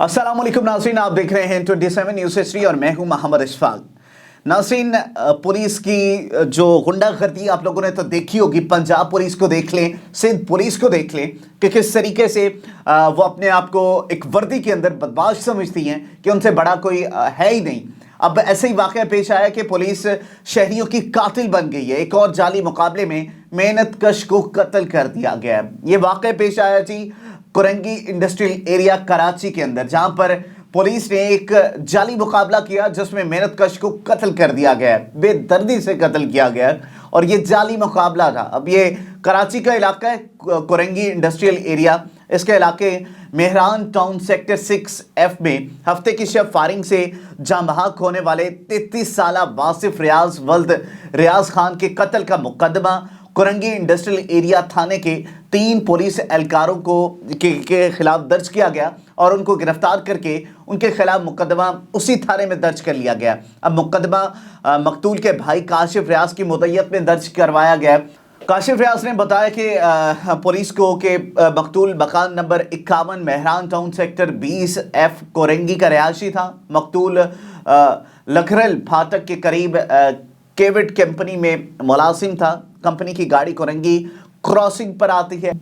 अस्सलाम वालेकुम नाज़रीन, आप देख रहे हैं 27 न्यूज़ हिस्ट्री और मैं हूं मोहम्मद इशफाक। नाज़रीन, पुलिस की जो गुंडागर्दी आप लोगों ने तो देखी होगी। पंजाब पुलिस को देख लें, सिंध पुलिस को देख लें कि किस तरीके से वो अपने आप को एक वर्दी के अंदर बदमाश समझती हैं कि उनसे बड़ा कोई है ही नहीं। अब ऐसे ही वाक़या पेश आया कि पुलिस शहरियों की कातिल बन गई है। एक और जाली मुकाबले में मेहनत कश को कत्ल कर दिया गया है। ये वाक़या पेश आया जी कोरंगी इंडस्ट्रियल एरिया कराची के अंदर, जहां पर पुलिस ने एक जाली मुकाबला किया जिसमें मेहनत कश को कत्ल कर दिया गया है, बेदर्दी से कत्ल किया गया है और ये जाली मुकाबला था। अब ये कराची का इलाका है, कोरंगी इंडस्ट्रियल एरिया। इसके इलाके मेहरान टाउन सेक्टर 6F में हफ्ते की शब फायरिंग से जाँ बहक होने वाले 33 साला वासिफ रियाज वल्द रियाज खान के कत्ल का मुकदमा कोरंगी इंडस्ट्रियल एरिया थाने के 3 पुलिस एहलकारों के खिलाफ दर्ज किया गया और उनको गिरफ्तार करके उनके खिलाफ मुकदमा उसी थाने में दर्ज कर लिया गया। अब मुकदमा मकतूल के भाई काशिफ रियाज की मुद्दत में दर्ज करवाया गया। काशिफ रियाज ने बताया कि पुलिस को कि मकतूल मकान number 51 Mehran town sector 20F Korangi का रिहायशी था। मकतूल लखरल फाटक के करीब केविट कंपनी में मुलाजिम था। कंपनी की गाड़ी कोरंगी क्रॉसिंग पर आती है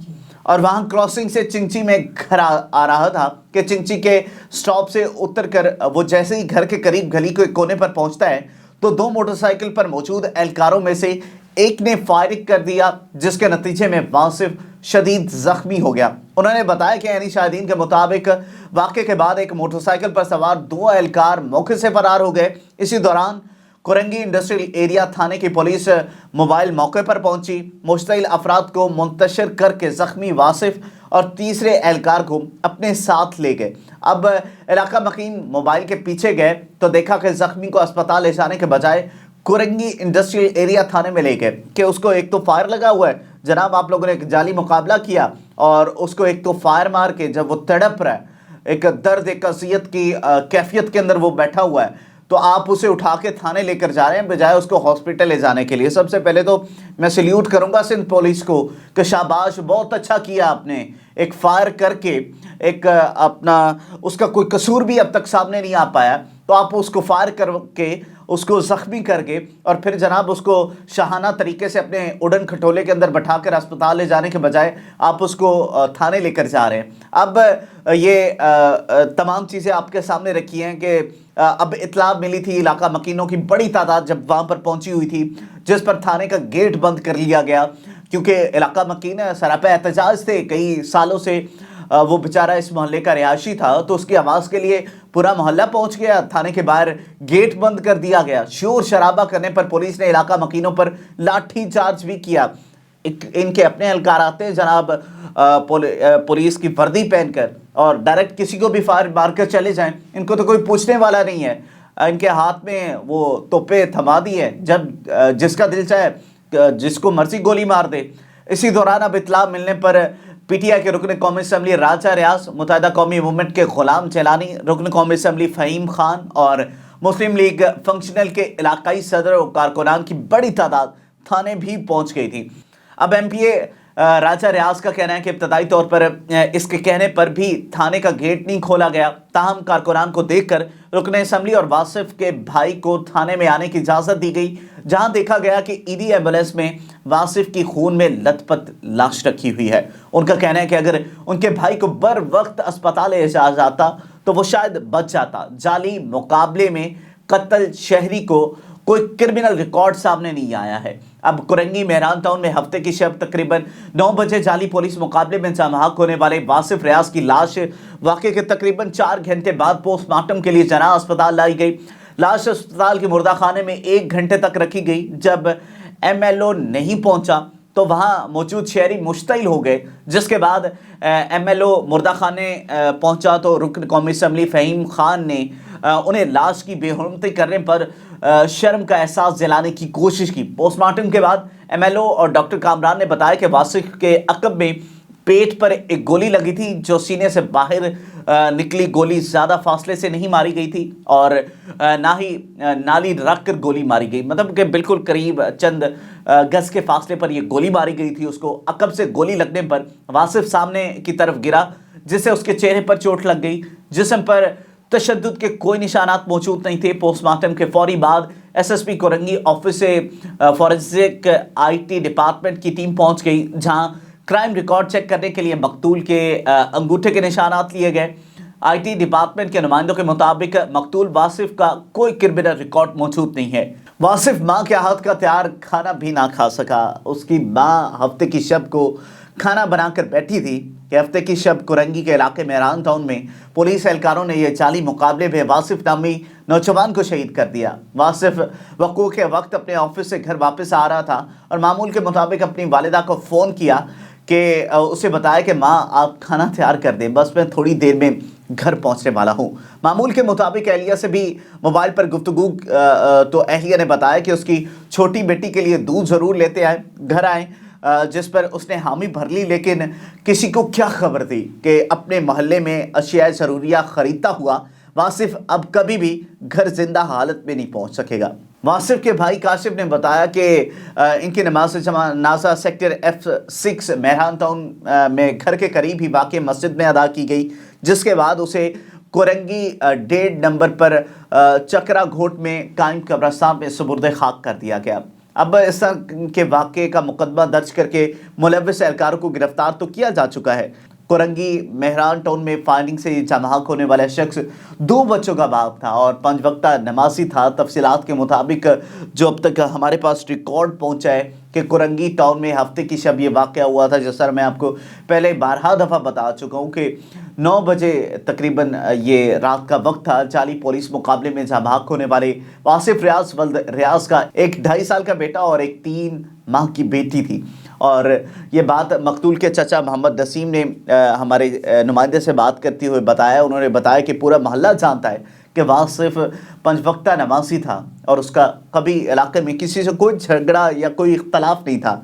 और वहां क्रॉसिंग से चिंची में घर आ रहा था कि चिंची के स्टॉप से उतरकर वो जैसे ही घर के करीब गली के कोने पर पहुंचता है तो 2 मोटरसाइकिल पर मौजूद एहलकारों में से एक ने फायरिंग कर दिया, जिसके नतीजे में वासिफ शदीद जख्मी हो गया। उन्होंने बताया कि यानी शाहिदीन के मुताबिक वाक़े के बाद एक मोटरसाइकिल पर सवार 2 एहलकार मौके से फरार हो गए। इसी दौरान कोरंगी इंडस्ट्रियल एरिया थाने की पुलिस मोबाइल मौके पर पहुंची, मुश्तइल अफराद को मुंतशिर करके जख्मी वासिफ और तीसरे एहलकार को अपने साथ ले गए। अब इलाका मकीन मोबाइल के पीछे गए तो देखा कि जख्मी को अस्पताल ले जाने के बजाय कोरंगी इंडस्ट्रियल एरिया थाने में ले गए कि उसको एक तो फायर लगा हुआ है। जनाब, आप लोगों ने एक जाली मुकाबला किया और उसको एक तो फायर मार के जब वो तड़प रहा है, एक दर्द एक अज़ियत की कैफियत के अंदर वो बैठा हुआ है, तो आप उसे उठा के थाने लेकर जा रहे हैं बजाय उसको हॉस्पिटल ले जाने के लिए। सबसे पहले तो मैं सल्यूट करूंगा सिंध पुलिस को कि शाबाश, बहुत अच्छा किया आपने। एक फायर करके एक अपना उसका कोई कसूर भी अब तक सामने नहीं आ पाया, तो आप उसको फायर करके उसको ज़ख्मी करके और फिर जनाब उसको शाहाना तरीके से अपने उड़न खटोले के अंदर बैठाकर अस्पताल ले जाने के बजाय आप उसको थाने लेकर जा रहे हैं। अब ये तमाम चीज़ें आपके सामने रखी हैं कि अब इत्तला मिली थी, इलाका मकीनों की बड़ी तादाद जब वहाँ पर पहुँची हुई थी, जिस पर थाने का गेट बंद कर लिया गया क्योंकि इलाका मकीन सरापा एहतजाज थे। कई सालों से वो बेचारा इस मोहल्ले का रिहायशी था, तो उसकी आवाज़ के लिए पूरा मोहल्ला पहुंच गया। थाने के बाहर गेट बंद कर दिया गया। शोर शराबा करने पर पुलिस ने इलाका मकीनों पर लाठी चार्ज भी किया। इनके अपने एहलकार आते हैं जनाब पुलिस की वर्दी पहनकर और डायरेक्ट किसी को भी फायर मारकर चले जाएं, इनको तो कोई पूछने वाला नहीं है। इनके हाथ में वो तोपे थमा दी है, जब जिसका दिल चाहे जिसको मर्जी गोली मार दे। इसी दौरान अब इत्तला मिलने पर पीटीआई के रुकन कौमी असम्बली राजा रियाज, मुत्तहिदा कौमी मूवमेंट के गुलाम चैलानी, रुकन कौमी असम्बली फ़हीम खान और मुस्लिम लीग फंक्शनल के इलाकाई सदर और कारकुनान की बड़ी तादाद थाने भी पहुंच गई थी। अब MPA राजा रियाज का कहना है कि इब्तदाई तौर पर इसके कहने पर भी थाने का गेट नहीं खोला गया। ताहम कारकुनान को देखकर रुकन असम्बली और वासिफ के भाई को थाने में आने की इजाज़त दी गई, जहां देखा गया कि ईडी एम्बुलेंस में वासिफ की खून में लथपथ लाश रखी हुई है। उनका कहना है कि अगर उनके भाई को बर वक्त अस्पताल ले जाया जाता तो वो शायद बच जाता। जाली मुकाबले में कत्ल शहरी को कोई क्रिमिनल रिकॉर्ड सामने नहीं आया है। अब कोरंगी मेहरान टाउन में हफ्ते की शब तकरीबन 9 बजे जाली पुलिस मुकाबले में जामहाक होने वाले वासिफ रियाज की लाश वाक़े के तकरीबन 4 घंटे बाद पोस्टमार्टम के लिए जना अस्पताल लाई गई। लाश अस्पताल के मुर्दा खाने में 1 घंटे तक रखी गई। जब MLO नहीं पहुंचा तो वहाँ मौजूद शहरी मुश्तिल हो गए, जिसके बाद MLO मुर्दा खाने पहुंचा तो रुकन कौमी असम्बली फ़हीम खान ने उन्हें लाश की बेहुरमती करने पर शर्म का एहसास दिलाने की कोशिश की। पोस्टमार्टम के बाद MLO और डॉक्टर कामरान ने बताया कि वासिफ के अकब में पेट पर एक गोली लगी थी, जो सीने से बाहर निकली गोली ज़्यादा फासले से नहीं मारी गई थी और ना ही नाली रख कर गोली मारी गई, मतलब कि बिल्कुल करीब चंद गज के फासले पर यह गोली मारी गई थी उसको। अकब से गोली लगने पर वासिफ सामने की तरफ गिरा, जिससे उसके चेहरे पर चोट लग गई। जिस्म पर तशद्दुद के कोई निशानात मौजूद नहीं थे। पोस्टमार्टम के फौरी बाद एसएसपी कोरंगी ऑफिस से फॉरेंसिक आईटी डिपार्टमेंट की टीम पहुंच गई, जहां क्राइम रिकॉर्ड चेक करने के लिए मकतूल के अंगूठे के निशानात लिए गए। आईटी डिपार्टमेंट के नुमाइंदों के मुताबिक मकतूल वासिफ का कोई क्रिमिनल रिकॉर्ड मौजूद नहीं है। वासिफ माँ के हाथ का तैयार खाना भी ना खा सका। उसकी माँ हफ्ते की शब को खाना बनाकर बैठी थी कि हफ्ते की शब कोरंगी के इलाके मेहरान टाउन में पुलिस एहलकारों ने यह जाली मुकाबले में वासिफ नामी नौजवान को शहीद कर दिया। वासिफ वकूअ के वक्त अपने ऑफिस से घर वापस आ रहा था और मामूल के मुताबिक अपनी वालिदा को फ़ोन किया कि उसे बताया कि माँ आप खाना तैयार कर दें, बस मैं थोड़ी देर में घर पहुंचने वाला हूं। मामूल के मुताबिक एहलिया से भी मोबाइल पर गुफ्तगू तो एहलिया ने बताया कि उसकी छोटी बेटी के लिए दूध ज़रूर लेते आए, घर आए, जिस पर उसने हामी भर ली, लेकिन किसी को क्या खबर थी कि अपने मोहल्ले में अशिया ज़रूरिया ख़रीदता हुआ वासिफ अब कभी भी घर जिंदा हालत में नहीं पहुंच सकेगा। वासिफ के भाई काशिफ ने बताया कि इनकी नमाज जनाजा सेक्टर F6 मेहरान टाउन में घर के करीब ही वाक़ मस्जिद में अदा की गई, जिसके बाद उसे कोरंगी 1.5 नंबर पर चकरा घोट में कायम कब्रिस्तान में सुपुर्द खाक कर दिया गया। अब इस के वाक़े का मुकदमा दर्ज करके मुलव्विस एहलकारों को गिरफ्तार तो किया जा चुका है। कोरंगी मेहरान टाउन में फायरिंग से जमाक होने वाला शख्स 2 बच्चों का बाप था और 5 वक्ता नमाजी था। तफसीलात के मुताबिक जो अब तक हमारे पास रिकॉर्ड पहुंचा है कि कोरंगी टाउन में हफ्ते की शब ये वाक़या हुआ था, जिस तरह मैं आपको पहले 12 दफ़ा बता चुका हूँ कि 9 बजे तकरीबन ये रात का वक्त था। जाली पुलिस मुकाबले में जमाक होने वाले वासिफ रियाज वल्द रियाज का एक 2.5 साल का बेटा और एक 3 माह की बेटी थी। और ये बात मकतूल के चचा मोहम्मद नसीम ने हमारे नुमाइंदे से बात करते हुए बताया। उन्होंने बताया कि पूरा मोहल्ला जानता है कि वासिफ 5 वक्ता नमाजी था और उसका कभी इलाके में किसी से कोई झगड़ा या कोई इख्तलाफ नहीं था।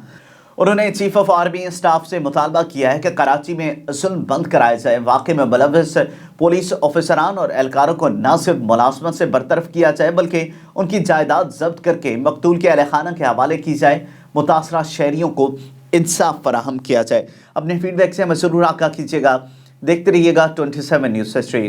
उन्होंने चीफ ऑफ आर्मी स्टाफ से मुतालबा किया है कि कराची में जुल्म बंद कराया जाए, वाक़े में मुलव्विस पुलिस ऑफिसरान और एहलकारों को न सिर्फ मुलाजमत से बरतरफ किया जाए बल्कि उनकी जायदाद जब्त करके मकतूल के अहलखाना के हवाले की जाए, मुतासरा शहरियों को इंसाफ फराहम किया जाए। अपने फीडबैक से हमें ज़रूर आगाह कीजिएगा। देखते रहिएगा 27 न्यूज़ हिस्ट्री।